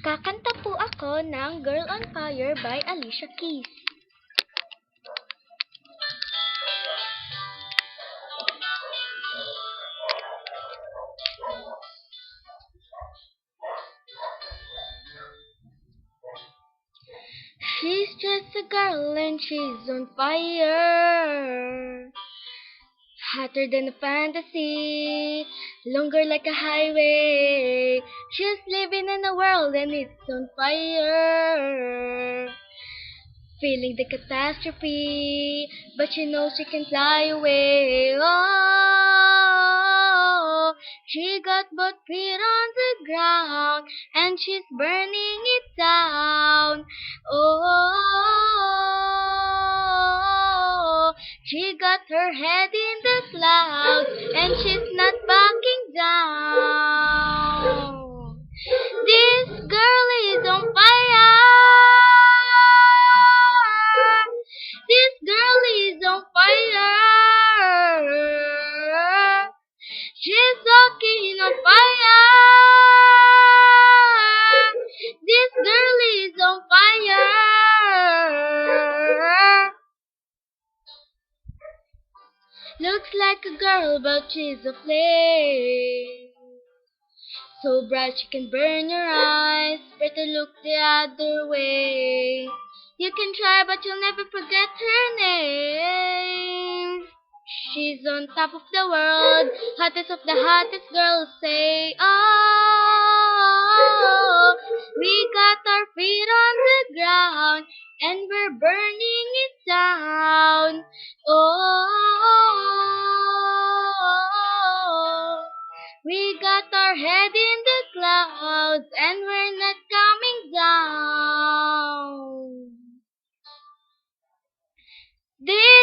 Kakanta po ako ng Girl on Fire by Alicia Keys. She's just a girl and she's on fire. Hotter than a fantasy, longer like a highway. She's living in a world and it's on fire. Feeling the catastrophe, but she knows she can fly away. Oh, she got both feet on the ground, and she's burning it down. Oh, she got her head in the clouds, and she's not backing down. This girl is on fire. This girl is on fire. She's walking on fire. This girl is on fire. Looks like a girl, but she's a flame. So bright she can burn your eyes. Better look the other way. You can try, but you'll never forget her name. She's on top of the world, hottest of the hottest girls say. Oh, we got our feet on the ground, and we're burning it down. Oh, we got our head in the clouds, and we're not coming down. This